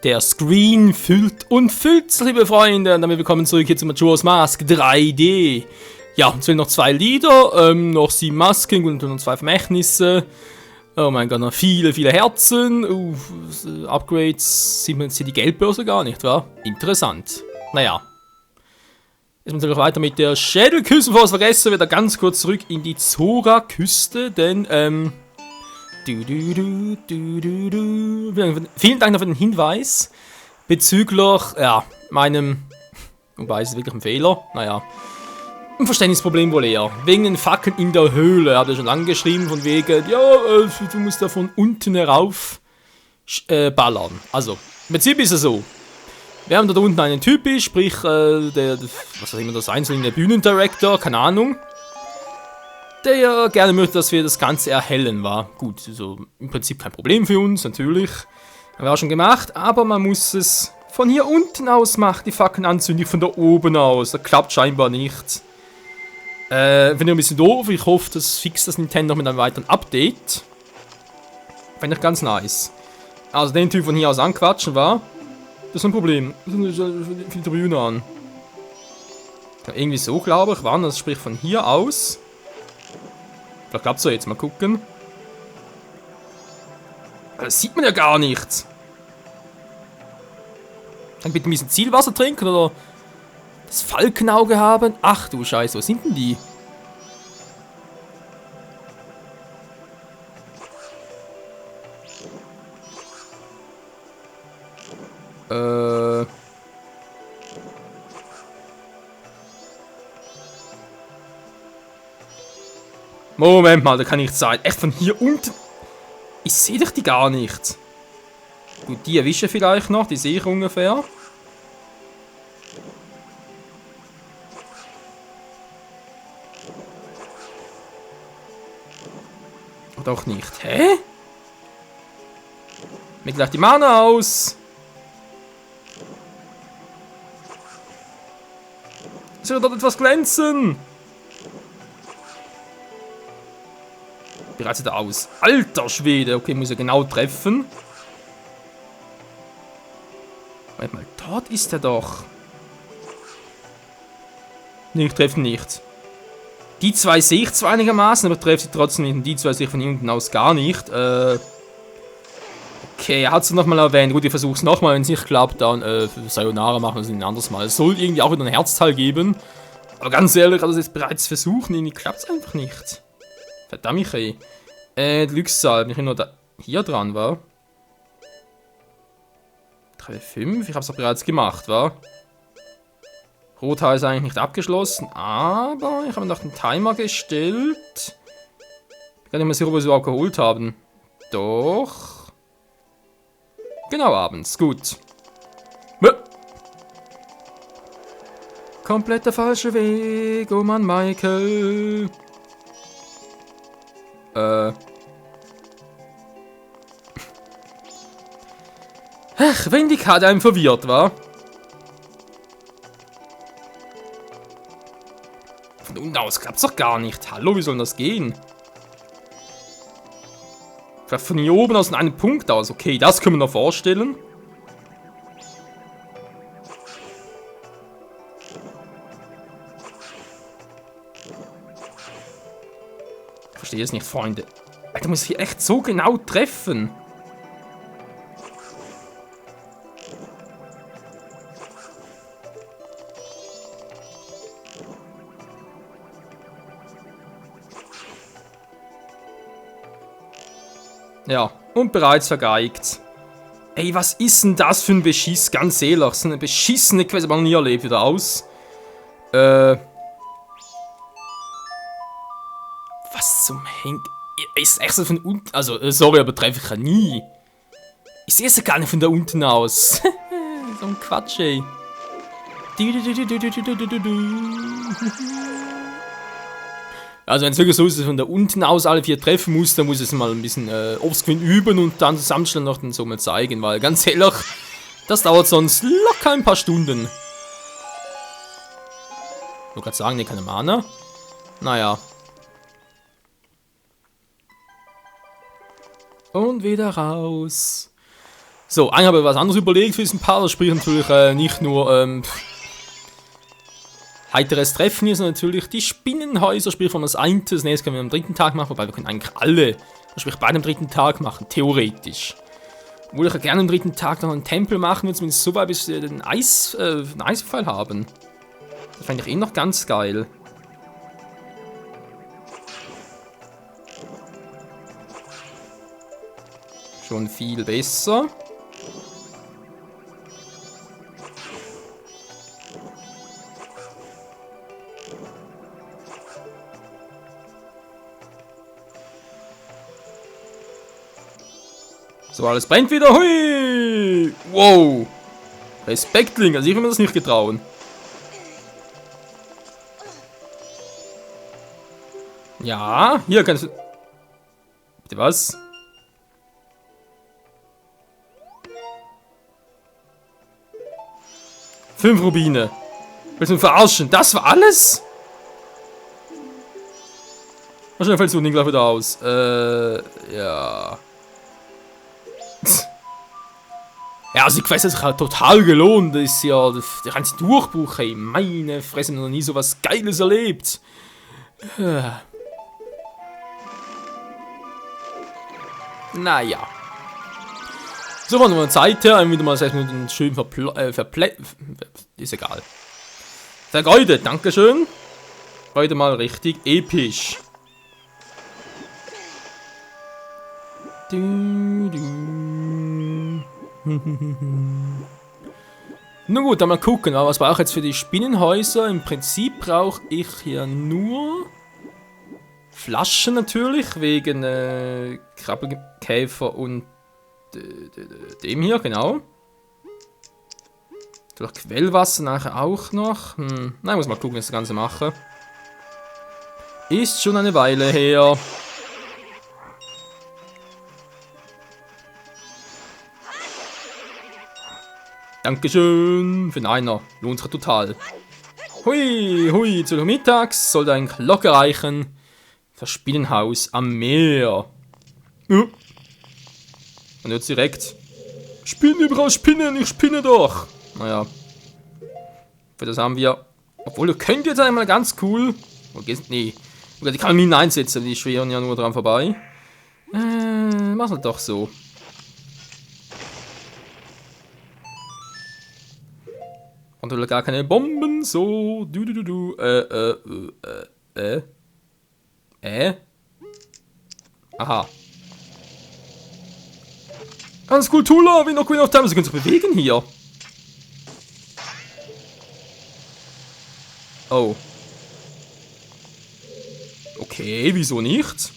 Der Screen füllt und füllt, liebe Freunde. Und damit willkommen zurück hier zu Majora's Mask 3D. Ja, uns fehlen noch 2 Lieder, noch 7 Masken und noch 2 Vermächtnisse. Oh mein Gott, noch viele Herzen. Upgrades sieht man jetzt hier die Geldbörse gar nicht, wa? Interessant. Naja. Jetzt müssen wir natürlich weiter mit der Schädelküste, bevor wir es vergessen, wieder ganz kurz zurück in die Zora-Küste, denn, vielen Dank noch für den Hinweis bezüglich, ja, meinem, wobei ist es wirklich ein Fehler, naja, ein Verständnisproblem wohl eher, wegen den Fackeln in der Höhle, er hat ja schon lange geschrieben, von wegen, ja, du musst da von unten herauf ballern, also, im Prinzip ist es so, wir haben da unten einen Typi, sprich, was auch immer das sein soll, der Bühnendirektor, keine Ahnung, der gerne möchte, dass wir das Ganze erhellen, war. Gut, so im Prinzip kein Problem für uns, natürlich. Haben wir auch schon gemacht, aber man muss es von hier unten aus machen, die Fackeln anzünden, nicht von da oben aus. Das klappt scheinbar nicht. Finde ich ein bisschen doof, ich hoffe, das fixt das Nintendo mit einem weiteren Update. Fände ich ganz nice. Also den Typ von hier aus anquatschen war, das ist ein Problem. Das ist die Tribüne an. Irgendwie so, glaube ich, waren das, sprich von hier aus. Vielleicht klappt es so jetzt, mal gucken. Das sieht man ja gar nicht. Dann bitte ein bisschen Zielwasser trinken oder das Falkenauge haben. Ach du Scheiße, wo sind denn die? Moment mal, da kann nicht sein. Echt von hier unten? Ich sehe doch die gar nicht. Gut, die erwische vielleicht noch, die sehe ich ungefähr. Oder auch nicht. Hä? Mir gleich die Mana aus. Soll dort etwas glänzen? Bereits wieder aus. Alter Schwede. Okay, muss er genau treffen. Warte mal, dort ist er doch. Nee, ich treffe nicht. Die zwei sehe ich zwar einigermaßen, aber treffe sie trotzdem nicht. Und die zwei sehe ich von hier unten aus gar nicht. Okay, er hat es nochmal erwähnt. Gut, ich versuche es nochmal. Wenn es nicht klappt, dann Sayonara machen wir es ein anderes Mal. Es soll irgendwie auch wieder ein Herzteil geben. Aber ganz ehrlich, also jetzt bereits versuchen, irgendwie klappt es einfach nicht. Verdammt, ey. Glückszahl, wenn ich nur da hier dran war. 3,5, ich hab's doch bereits gemacht, war. Rothaar ist eigentlich nicht abgeschlossen, aber ich habe noch den Timer gestellt. Ich kann nicht mehr sicher, ob wir es überhaupt geholt haben. Doch. Genau, abends, gut. Komplett der falsche Weg, oh Mann, Michael. Ach, wenn die Karte einem verwirrt war. Von unten aus klappt's doch gar nicht. Hallo, wie soll das gehen? Vielleicht von hier oben aus einem Punkt aus. Okay, das können wir noch vorstellen. Ich verstehe es nicht, Freunde. Alter, muss ich hier echt so genau treffen. Ja, und bereits vergeigt. Ey, was ist denn das für ein Beschiss? Ganz ehrlich, so eine beschissene Quest, aber noch nie erlebt. Wieder aus. Was zum Henk... Ist echt so von unten... Also, sorry, aber treffe ich ja nie. Ich sehe es ja gar nicht von da unten aus. So ein Quatsch, ey. Also wenn es wirklich so ist, dass ich von da unten aus alle 4 treffen muss, dann muss ich es mal ein bisschen offscreen üben und dann zusammenstellen noch den so mal zeigen, weil ganz ehrlich, das dauert sonst locker ein paar Stunden. Ich wollte gerade sagen, ne, keine Mana. Naja. Und wieder raus. So, eigentlich habe ich was anderes überlegt für diesen Part. Sprich natürlich nicht nur heiteres Treffen hier, sondern natürlich die Spinnenhäuser. Sprich, von das eine, das nächste können wir am dritten Tag machen. Wobei wir können eigentlich alle, sprich beide am dritten Tag machen, theoretisch. Obwohl ich ja gerne am dritten Tag noch einen Tempel machen würde, zumindest so weit, bis wir den Eisfall haben. Das fände ich eh noch ganz geil. Schon viel besser. So, alles brennt wieder. Hui! Wow! Respektling, also ich will mir das nicht getrauen. Ja, hier kannst du... Bitte was? Fünf Rubine. Willst du mich verarschen? Das war alles? Wahrscheinlich fällt das Ding gleich wieder aus. Ja. Ja, also die Quest hat sich halt total gelohnt. Das ist ja der ganze Durchbruch, ey. Meine Fresse, ich habe noch nie so was Geiles erlebt. Naja. So, von der Zeit her, wieder mal 6 Minuten schön ist egal. Vergeudet, dankeschön. Heute mal richtig episch. Nun gut, dann mal gucken, was brauche ich jetzt für die Spinnenhäuser? Im Prinzip brauche ich hier nur Flaschen natürlich, wegen Krabbelkäfer und dem hier, genau. Durch Quellwasser nachher auch noch. Nein, muss mal gucken, wie ich das Ganze mache. Ist schon eine Weile her. Dankeschön für den Einer. Lohnt sich total. Hui, hui, zu mittags sollte eigentlich locker reichen. Das Spinnenhaus am Meer. Ja. Und jetzt direkt. Spinne, brauchst Spinnen, ich spinne doch. Naja. Für das haben wir. Obwohl, ihr könnt jetzt einmal ganz cool. Nee. Die kann man Minen einsetzen, die schweren ja nur dran vorbei. Mach halt doch so. Und natürlich gar keine Bomben, so. Aha. Ganz cool, Tula, wie noch Queen of Time. Sie können sich bewegen hier. Oh. Okay, wieso nicht?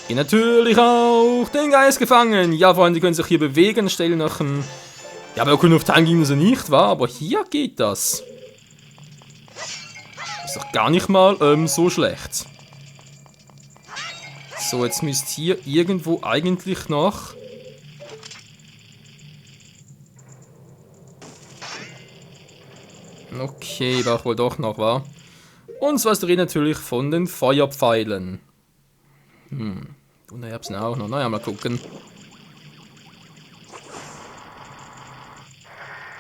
Hier natürlich auch den Geist gefangen. Ja, Freunde, die können sich hier bewegen, stellen nach einem... Ja, bei Queen of Time ging das ja nicht, war, aber hier geht das. Ist doch gar nicht mal so schlecht. So, jetzt müsst hier irgendwo eigentlich noch... Okay, war wohl doch noch, wa? Und zwar ist die Rede natürlich von den Feuerpfeilen. Und ich hab's auch noch. Naja, mal gucken.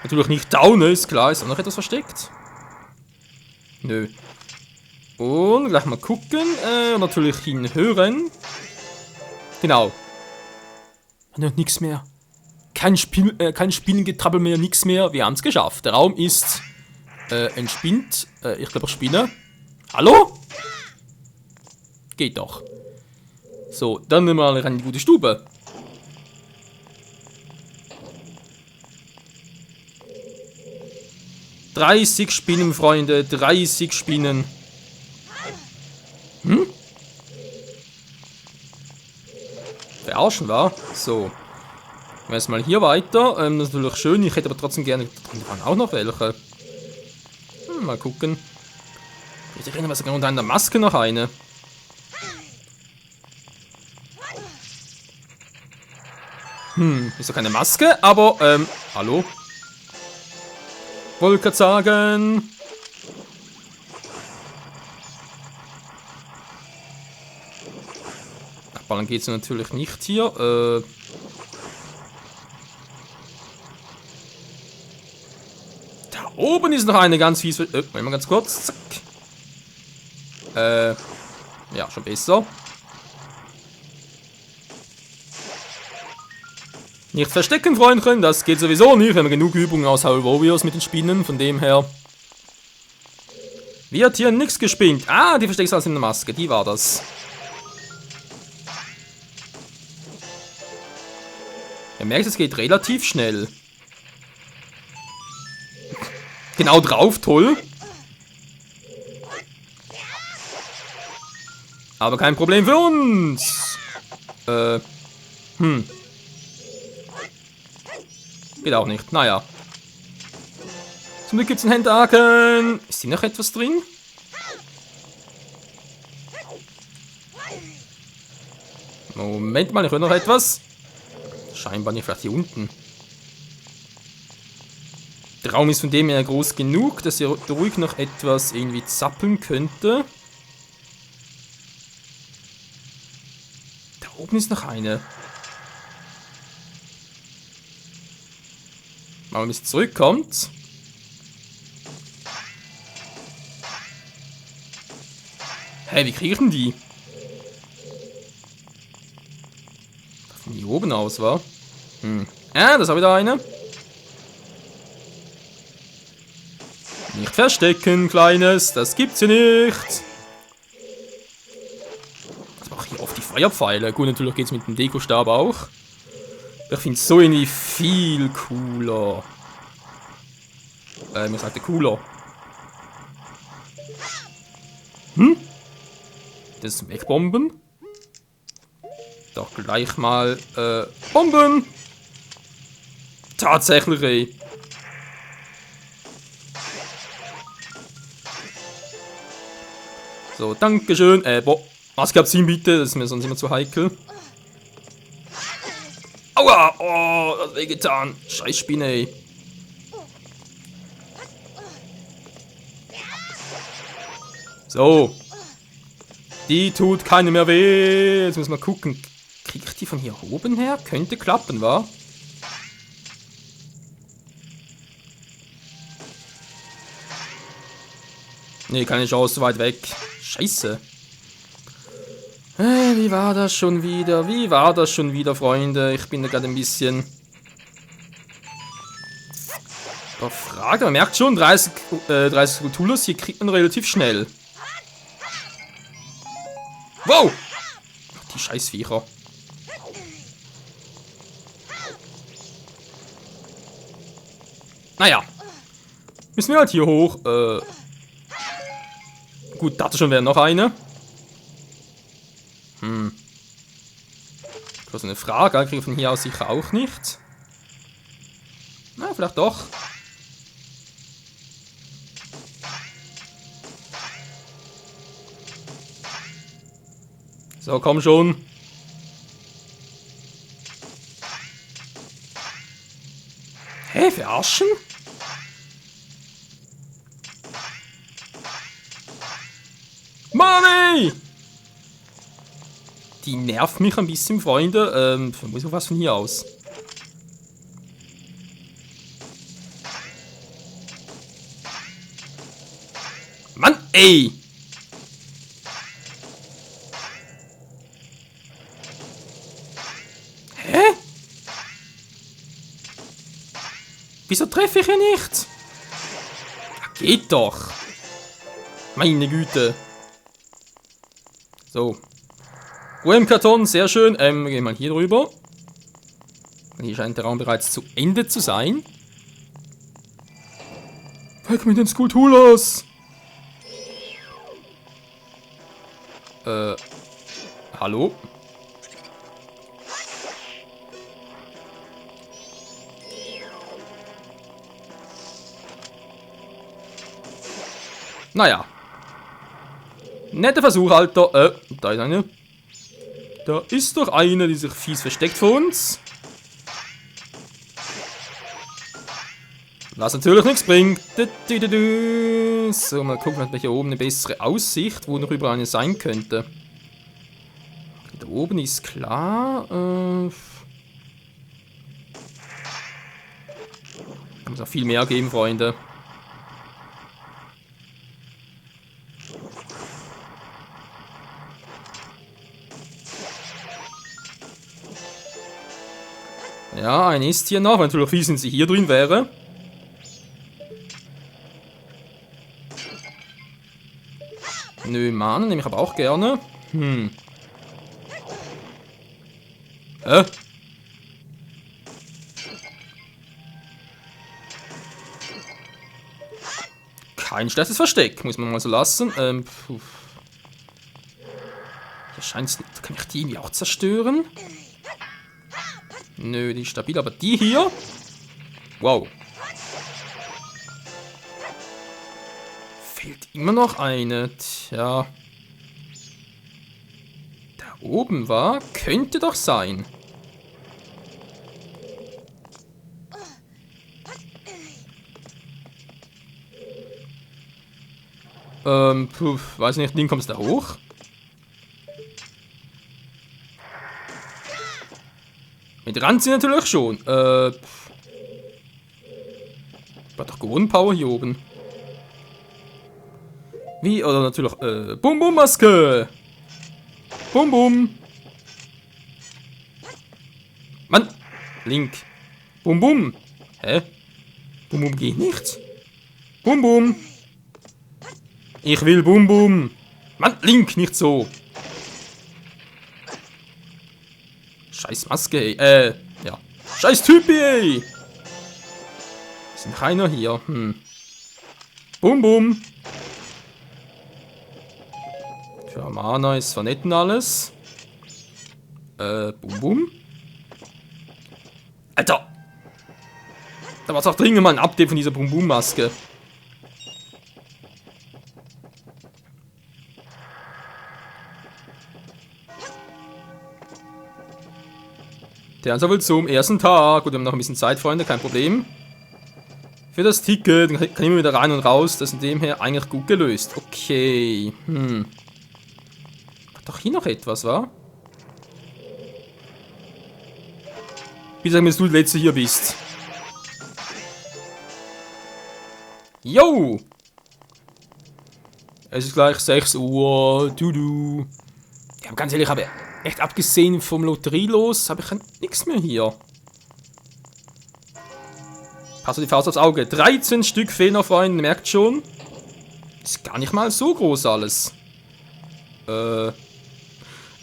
Natürlich nicht down, ist klar. Ist auch noch etwas versteckt? Nö. Und gleich mal gucken. Natürlich hinhören. Genau. Und nichts mehr. Kein Spinnengetrabbel mehr, nichts mehr. Wir haben es geschafft. Der Raum ist entspinnt. Ich glaube, ich spinne. Hallo? Geht doch. So, dann mal rein in die gute Stube. »30 Spinnen, Freunde, 30 Spinnen.« Verarschen, war? So. Erstmal hier weiter. Das ist natürlich schön. Ich hätte aber trotzdem gerne... Da waren auch noch welche. Mal gucken. Ich erinnere mich sogar an der Maske noch eine. Ist doch keine Maske, aber, hallo? Wollte gerade sagen. Abballern geht es natürlich nicht hier. Da oben ist noch eine ganz fies. Mal ganz kurz. Zack. Ja, schon besser. Nicht verstecken, Freundchen. Das geht sowieso nicht. Wir haben genug Übungen aus Howl Warriors mit den Spinnen. Von dem her. Wird hier nichts gespinnt. Ah, die versteckt sich in der Maske. Die war das. Ihr merkt, es geht relativ schnell. Genau drauf, toll. Aber kein Problem für uns. Geht auch nicht. Naja. Zum Glück gibt es einen Händhaken. Ist hier noch etwas drin? Moment mal, ich höre noch etwas. Scheinbar nicht, vielleicht hier unten. Der Raum ist von dem her groß genug, dass ihr ruhig noch etwas irgendwie zappeln könnte. Da oben ist noch eine. Mal bis es zurückkommt. Hä, wie kriege ich denn die? Von hier oben aus, war? Ah, das ist auch wieder eine. Nicht verstecken, Kleines. Das gibt's hier nicht. Ich mache hier oft die Feuerpfeile. Gut, natürlich geht's mit dem Dekostab auch. Ich finde es so irgendwie viel cooler. Mir sagte cooler. Das ist wegbomben. Doch gleich mal, Bomben! Tatsächlich, ey. So, dankeschön. Was gab's ihm bitte? Das ist mir sonst immer zu heikel. Aua! Oh, das hat wehgetan. Scheiß Spinne, ey. So. Die tut keinem mehr weh. Jetzt müssen wir gucken. Krieg ich die von hier oben her? Könnte klappen, wa? Nee, keine Chance, so weit weg. Scheiße. Wie war das schon wieder? Wie war das schon wieder, Freunde? Ich bin da gerade ein bisschen... Frage, man merkt schon, 30 Cthulhus hier kriegt man relativ schnell. Wow! Die Scheißviecher. Naja. Müssen wir halt hier hoch. Gut, dachte schon, wäre noch eine. Das ist eine Frage, kriege ich von hier aus sicher auch nicht. Na, vielleicht doch. So, komm schon. Hä, verarschen? Money! Die nervt mich ein bisschen, Freunde. Wo ist noch was von hier aus? Mann, ey! Hä? Wieso treffe ich ihn nicht? Geht doch. Meine Güte. So. Ruhe im Karton, sehr schön. Wir gehen mal hier drüber. Hier scheint der Raum bereits zu Ende zu sein. Weg mit den Skulpturas! Hallo? Naja. Netter Versuch, Alter. Da ist eine. Da ist doch eine, die sich fies versteckt vor uns. Was natürlich nichts bringt. So, mal gucken, ob wir hier oben eine bessere Aussicht, wo noch überall eine sein könnte. Da oben ist klar. Muss auch viel mehr geben, Freunde. Ja, ein ist hier noch. Natürlich wissen sie hier drin wäre. Nö, Mann, nehme ich aber auch gerne. Kein schlechtes Versteck, muss man mal so lassen. Hier scheint es. Kann ich die irgendwie auch zerstören? Nö, die ist stabil, aber die hier. Wow. Fehlt immer noch eine. Tja. Da oben war. Könnte doch sein. Weiß nicht, Ding kommst da hoch? Mit Ranzi natürlich schon. War doch Grundpower hier oben. Wie? Oder natürlich, Bum-Bum-Maske! Bum-Bum! Mann! Link! Bum-Bum! Hä? Bum-Bum geht nicht? Bum-Bum! Ich will Bum-Bum! Mann, Link, nicht so! Scheiß Maske, ey. Ja. Scheiß Typi, ey! Ist noch einer hier? Bum-Bum! Für Mana ist zwar nett und alles. Bum-Bum? Alter! Da war es auch dringend mal ein Update von dieser Bum-Bum-Maske. Der ist wohl zum ersten Tag. Gut, wir haben noch ein bisschen Zeit, Freunde, kein Problem. Für das Ticket kann ich immer wieder rein und raus. Das ist in dem her eigentlich gut gelöst. Okay. Hat doch hier noch etwas, wa? Bitte sag mir, dass du der Letzte hier bist. Yo! Es ist gleich 6 Uhr. Du. Ja, ganz ehrlich, ich habe echt abgesehen vom Lotterielos, habe ich nichts mehr hier. Passt die Faust aufs Auge. 13 Stück fehlen noch, Freunde, merkt schon. Ist gar nicht mal so groß alles. Ah,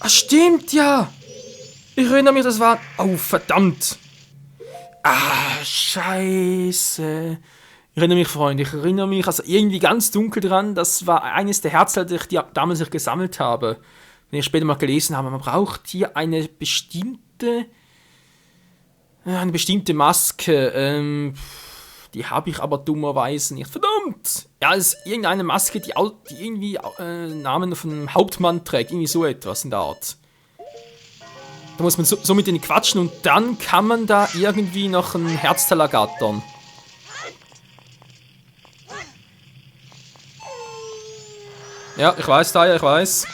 stimmt ja! Ich erinnere mich, das war. Oh, verdammt! Ah, scheiße. Ich erinnere mich, Freunde, also irgendwie ganz dunkel dran, das war eines der Herzteile, die ich damals noch gesammelt habe. Wenn ich später mal gelesen habe, man braucht hier eine bestimmte Maske. Die habe ich aber dummerweise nicht. Verdammt! Ja, es ist irgendeine Maske, die irgendwie Namen von einem Hauptmann trägt. Irgendwie so etwas in der Art. Da muss man so mit denen quatschen und dann kann man da irgendwie noch ein Herzteil ergattern. Ja, ich weiß, Daya, ich weiß.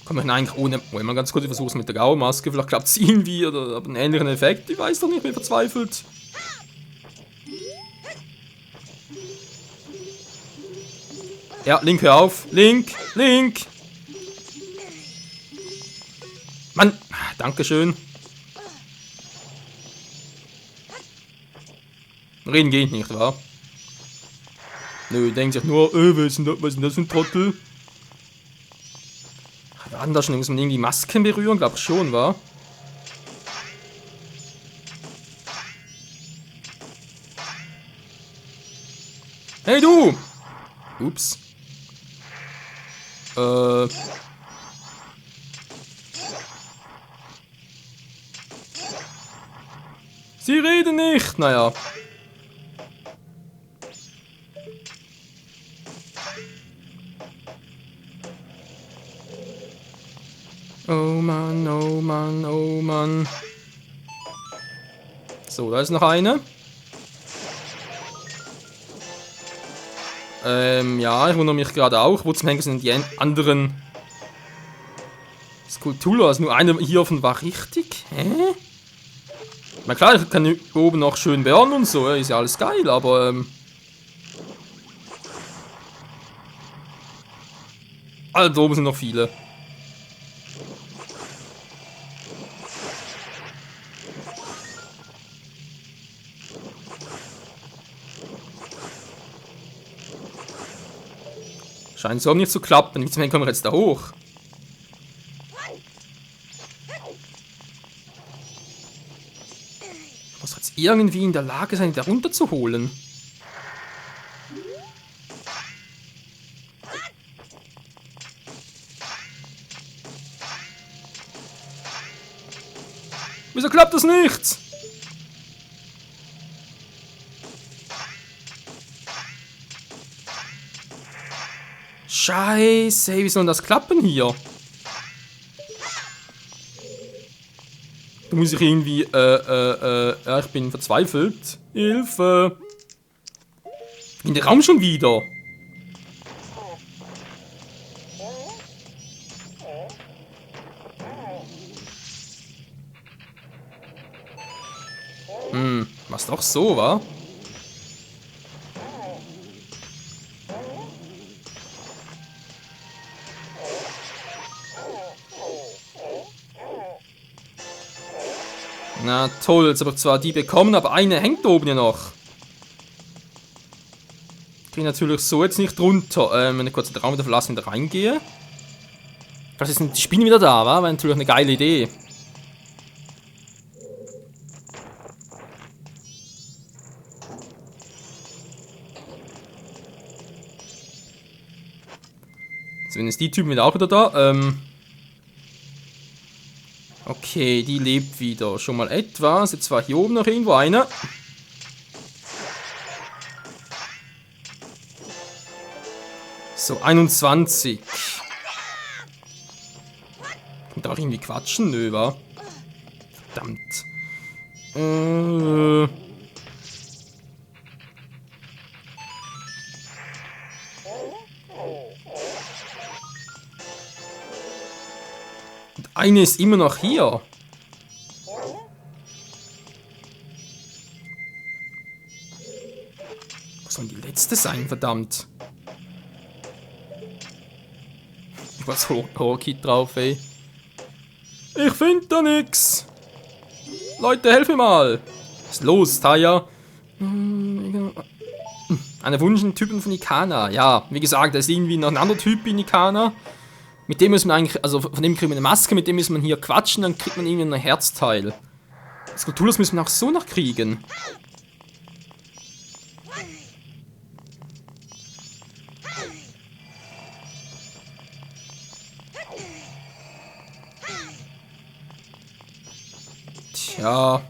Kann man eigentlich ohne. Wollen wir ganz kurz versuchen mit der Gaumaske. Vielleicht klappt es irgendwie oder einen ähnlichen Effekt. Ich weiß doch nicht, mehr verzweifelt. Ja, Link, hör auf. Link! Mann! Dankeschön. Reden geht nicht, wahr? Nö, denkt sich nur, was ist denn das für ein Trottel? Waren da schon irgendwie Masken berühren? Glaub schon, wa? Hey du! Ups. Sie reden nicht! Naja. Oh Mann, oh Mann, oh Mann. So, da ist noch eine. Ja, ich wundere mich gerade auch. Wo zum Henker sind die anderen Skulpturen? Also nur eine hier offenbar richtig. Hä? Na klar, ich kann oben noch schön behauen und so, ist ja alles geil, aber da oben sind noch viele. Scheint so nicht zu klappen. Wie zum Henker kommen wir jetzt da hoch? Ich muss jetzt irgendwie in der Lage sein, da runterzuholen. Wieso klappt das nicht? Scheiße, wie soll denn das klappen hier? Da muss ich irgendwie, ja, ich bin verzweifelt. Hilfe! In den Raum schon wieder. Was doch so, wa? Na toll, jetzt habe ich zwar die bekommen, aber eine hängt oben ja noch. Kriege natürlich so jetzt nicht runter. Wenn ich kurz den Raum wieder verlassen und reingehe. Vielleicht sind die Spinnen wieder da, wa? Wäre natürlich eine geile Idee. Sind jetzt die Typen wieder auch wieder da? Okay, die lebt wieder. Schon mal etwas. Jetzt war hier oben noch irgendwo einer. So, 21. Kann da auch irgendwie quatschen? Nö, wa? Verdammt. Und eine ist immer noch hier. Was soll die letzte sein, verdammt? Was Horkit drauf, ey. Ich finde da nix. Leute, helf mir mal. Was ist los, Taya? Einer wunschenden Typen von Ikana. Ja, wie gesagt, da ist irgendwie noch ein anderer Typ in Ikana. Mit dem muss man eigentlich, also von dem kriegt man eine Maske, mit dem muss man hier quatschen, dann kriegt man irgendwie ein Herzteil. Skulpturas müssen wir auch so noch kriegen. Tja.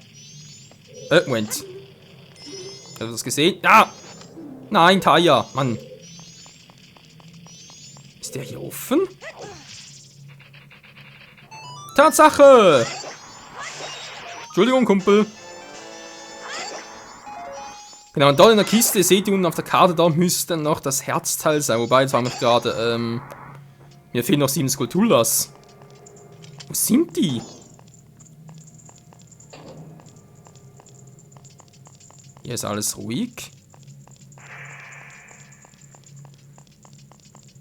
Moment. Hast du das gesehen? Ja! Nein, Taya, Mann. Ist der hier offen? Tatsache! Entschuldigung, Kumpel. Genau, und da in der Kiste, seht ihr unten auf der Karte, da müsste noch das Herzteil sein. Wobei, jetzt waren wir gerade, mir fehlen noch 7 Skulpturas. Wo sind die? Hier ist alles ruhig.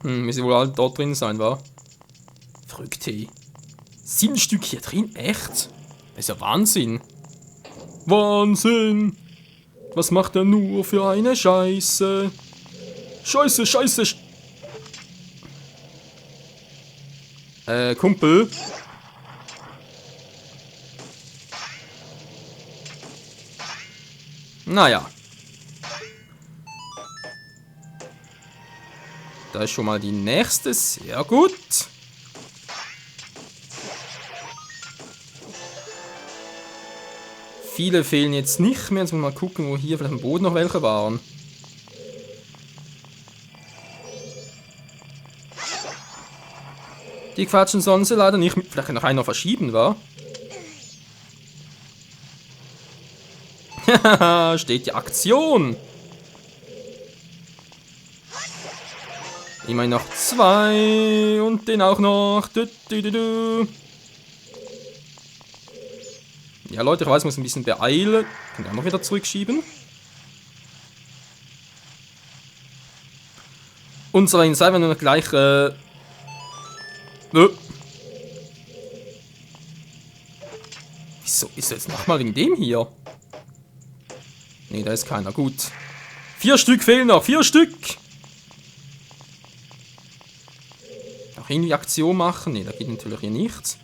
Müssen wohl alle dort drin sein, wa? Verrückt, hey. 7 Stück hier drin? Echt? Das ist ja Wahnsinn. Wahnsinn! Was macht er nur für eine Scheiße? Scheiße, Scheiße! Kumpel? Naja. Da ist schon mal die nächste. Sehr gut. Viele fehlen jetzt nicht mehr. Jetzt muss man mal gucken, wo hier vielleicht am Boden noch welche waren. Die quatschen sonst leider nicht. Vielleicht noch einer verschieben, wa? Haha, steht die Aktion. Immerhin noch 2 und den auch noch. Du, du, du, du. Ja, Leute, ich weiß, ich muss ein bisschen beeilen. Können wir auch noch wieder zurückschieben. Und so ein sei, wenn wir noch gleich. Wieso ist jetzt nochmal wegen dem hier? Nee, da ist keiner. Gut. 4 Stück fehlen noch. 4 Stück. Noch irgendwie Aktion machen? Nee, da geht natürlich hier nichts.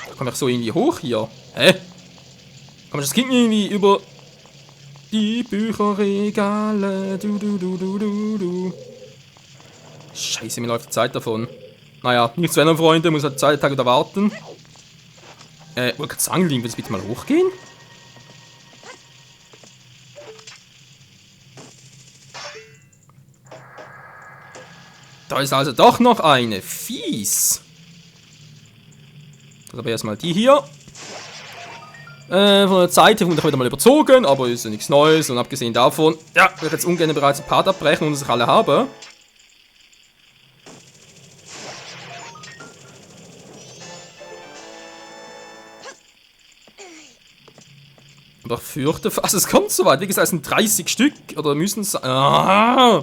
Da komme ich so irgendwie hoch hier. Hä? Komm, das ging irgendwie über die Bücherregale. Du. Scheiße, mir läuft die Zeit davon. Naja, nichts zu ändern, Freunde. Muss halt 2 Tage da warten. Wollte gerade sagen, Link, willst du bitte mal hochgehen? Da ist also doch noch eine. Fies. Das aber erstmal die hier. Von der Zeit her wurde ich wieder mal überzogen, aber ist ja nichts Neues. Und abgesehen davon, ja, würde ich jetzt ungern bereits ein Part abbrechen und es alle habe. Aber ich fürchte fast, es kommt soweit. Wie gesagt, es sind 30 Stück oder müssen es. Ah!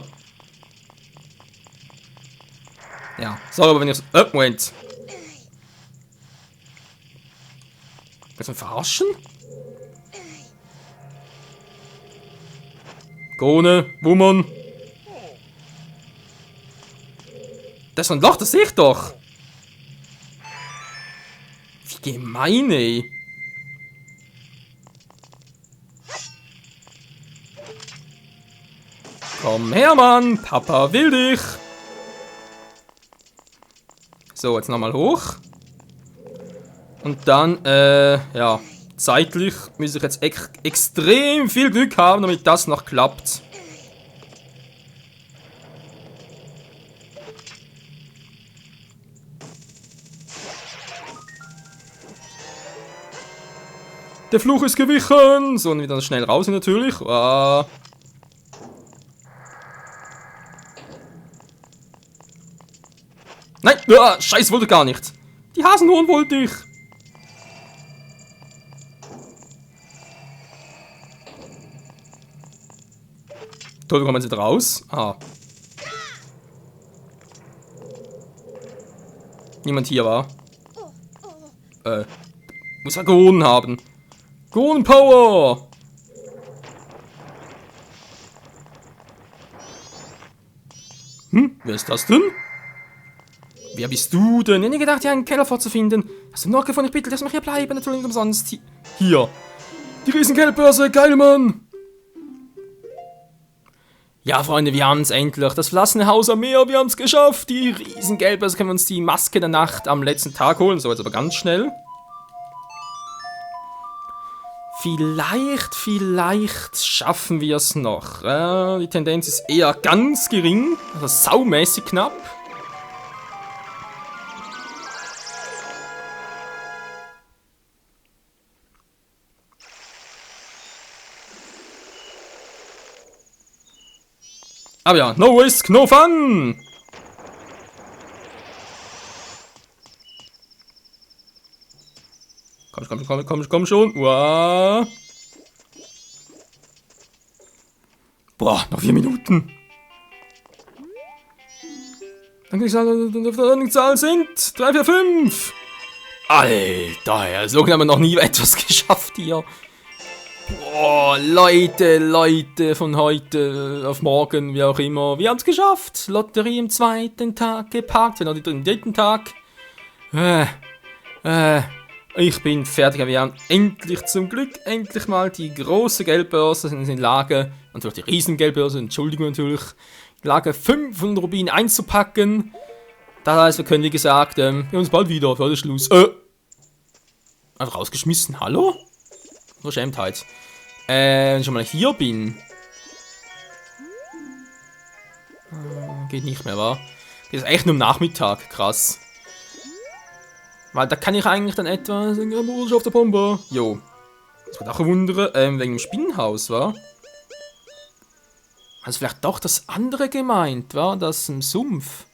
Ja, sorry, aber wenn ich. Moment. Willst du mich verarschen? Gone, Wummern. Das ist ein Loch, das sehe ich doch. Wie gemein, ey. Komm her, Mann. Papa will dich. So, jetzt nochmal hoch. Und dann, ja, zeitlich muss ich jetzt extrem viel Glück haben, damit das noch klappt. Der Fluch ist gewichen. So, und wieder schnell raus natürlich. Ah. Nein, scheiß, wollte gar nicht. Die Hasenhuhn wollte ich. Toll, kommen sie raus? Ah. Niemand hier war. Muss er Gohn haben. Gohn Power! Wer ist das denn? Wer bist du denn? Ich hätte gedacht, hier einen Keller vorzufinden. Hast du noch gefunden? Ich bitte, lass mich hier bleiben. Natürlich umsonst. Hier. Die Riesengeldbörse. Geil, Mann. Ja, Freunde, wir haben es endlich. Das verlassene Haus am Meer. Wir haben es geschafft. Die Riesengeldbörse. Können wir uns die Maske der Nacht am letzten Tag holen. So, jetzt aber ganz schnell. Vielleicht schaffen wir es noch. Die Tendenz ist eher ganz gering. Also saumäßig knapp. Aber ja, no risk, no fun! Komm schon. Uah. Boah, noch 4 Minuten. Dann kann ich sagen, die Zahlen sind 3, 4, 5. Alter, so haben wir noch nie etwas geschafft hier. Boah, Leute, von heute auf morgen, wie auch immer. Wir haben es geschafft. Lotterie im 2. Tag geparkt, noch im 3. Tag. Ich bin fertig. Wir haben endlich zum Glück mal die große Geldbörse in Lage. Natürlich die Riesengeldbörse, Entschuldigung natürlich. In Lage 500 Rubine einzupacken. Das heißt, wir können wie gesagt, wir sehen uns bald wieder. Für den Schluss. Einfach rausgeschmissen. Hallo? Verschämtheit. Wenn ich schon mal hier bin. Geht nicht mehr, wa? Geht echt nur am Nachmittag. Krass. Weil da kann ich eigentlich dann etwas auf der Bombe. Jo. Das wird auch ein Wunder, wegen dem Spinnenhaus, wa? Also vielleicht doch das andere gemeint, wa? Das im Sumpf.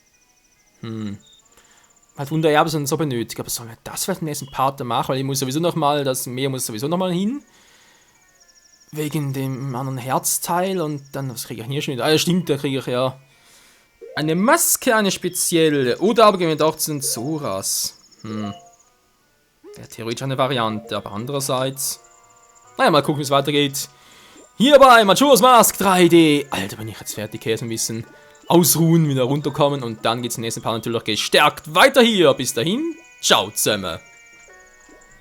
Halt Wundererbe sind so benötigt, aber sollen wir das vielleicht im nächsten Part machen? Weil ich muss sowieso nochmal, das Meer muss sowieso nochmal hin. Wegen dem anderen Herzteil und dann, was kriege ich hier schon wieder? Ah ja, stimmt, da kriege ich ja eine Maske, eine spezielle. Oder aber gehen wir doch zu den Zoras. Ja, theoretisch eine Variante, aber andererseits... Naja, mal gucken, wie es weitergeht. Hier bei Majora's Mask 3D. Alter, bin ich jetzt fertig, hier so ein bisschen ausruhen, wieder runterkommen und dann geht's im nächsten Part natürlich gestärkt weiter hier. Bis dahin, ciao zusammen.